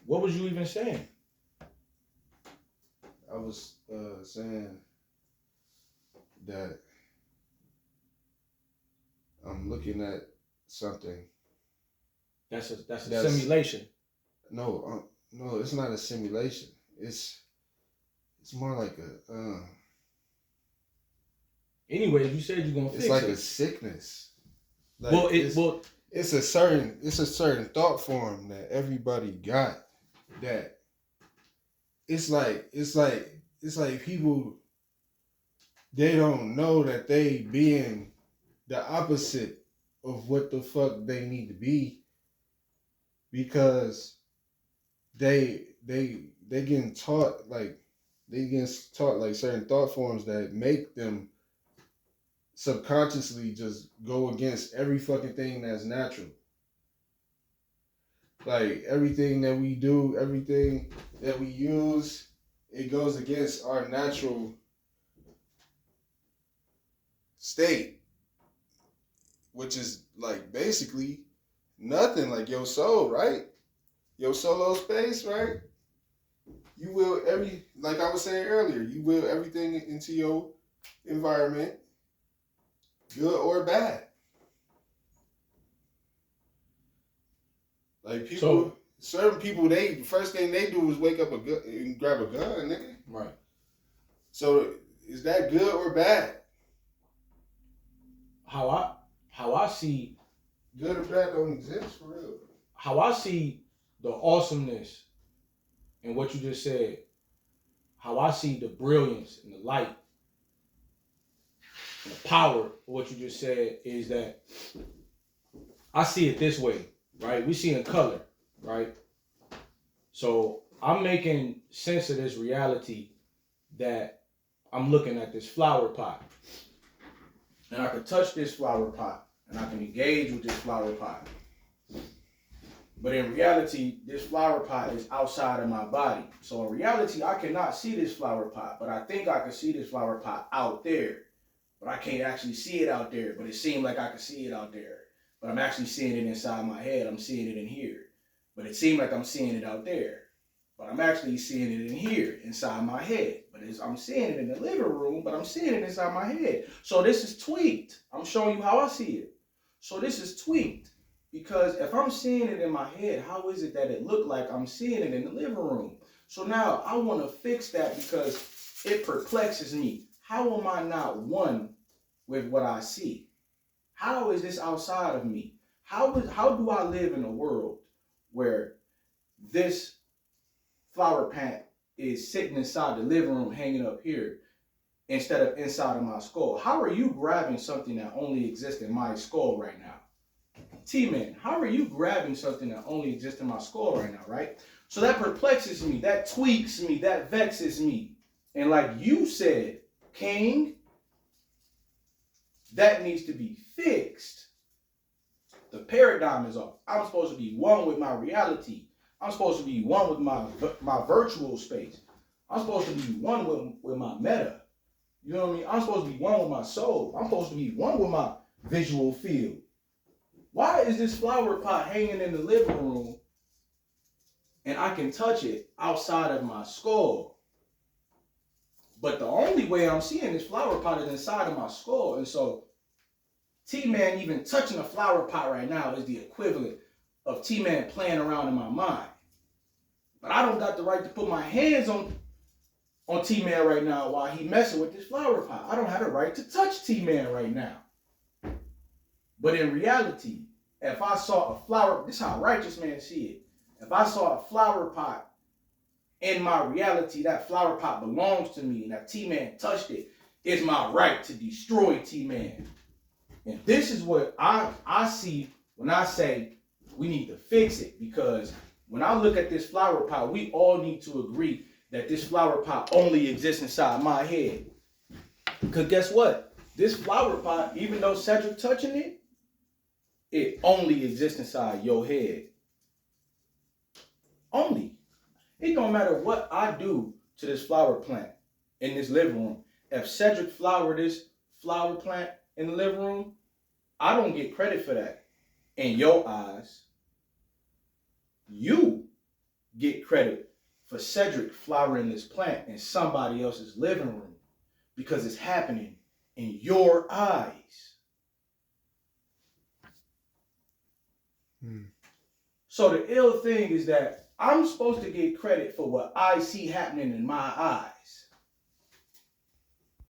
What was you even saying? I was saying that I'm looking at something That's a that's simulation. no, no, it's not a simulation. It's more like Anyways, you said you're gonna it's fix like a it. sickness. Like Well, it's a certain thought form that everybody got that it's like people they don't know that they being the opposite of what the fuck they need to be because they getting taught like they getting taught like certain thought forms that make them subconsciously just go against every fucking thing that's natural. Like everything that we do, everything that we use, it goes against our natural state, which is like basically nothing. Like your soul, right? Your solo space, right? You will every like I was saying earlier, you will everything into your environment, good or bad. Like so certain people, they first thing they do is wake up a gun and grab a gun, nigga. right. So is that good or bad? How I how I see Good or bad don't exist for real. how I see the awesomeness in what you just said. How I see the brilliance and the light and the power of what you just said is that I see it this way, right? We see in color, right? So I'm making sense of this reality that I'm looking at this flower pot. And I can touch this flower pot and I can engage with this flower pot. But in reality, this flower pot is outside of my body. So in reality, I cannot see this flower pot, but I think I can see this flower pot out there. But I can't actually see it out there, but it seemed like I could see it out there. But I'm actually seeing it inside my head. I'm seeing it in here. But it seemed like I'm seeing it out there. But I'm actually seeing it in here, inside my head. But I'm seeing it in the living room, but I'm seeing it inside my head. So this is tweaked. I'm showing you how I see it. So this is tweaked. Because if I'm seeing it in my head, how is it that it looked like I'm seeing it in the living room? So now I want to fix that because it perplexes me. How am I not one with what I see? How is this outside of me? How do I live in a world where this flower pot is sitting inside the living room hanging up here instead of inside of my skull? How are you grabbing something that only exists in my skull right now? T-Man, how are you grabbing something that only exists in my skull right now, right? So that perplexes me, that tweaks me, that vexes me. And like you said, King, that needs to be fixed. The paradigm is off. I'm supposed to be one with my reality. I'm supposed to be one with my virtual space. I'm supposed to be one with my meta. You know what I mean? I'm supposed to be one with my soul. I'm supposed to be one with my visual field. Why is this flower pot hanging in the living room and I can touch it outside of my skull? But the only way I'm seeing this flower pot is inside of my skull. And so T-Man even touching a flower pot right now is the equivalent of T-Man playing around in my mind. But I don't got the right to put my hands on T-Man right now while he messing with this flower pot. I don't have the right to touch T-Man right now. But in reality, if I saw a flower, this is how righteous man see it. If I saw a flower pot in my reality, that flower pot belongs to me, and if T-Man touched it, it's my right to destroy T-Man. And this is what I see when I say we need to fix it, because when I look at this flower pot, we all need to agree that this flower pot only exists inside my head. Because guess what? This flower pot, even though Cedric touching it, it only exists inside your head. Only. It don't matter what I do to this flower plant in this living room. If Cedric flowered this flower plant in the living room, I don't get credit for that. In your eyes, you get credit for Cedric flowering this plant in somebody else's living room because it's happening in your eyes. So the ill thing is that I'm supposed to get credit for what I see happening in my eyes.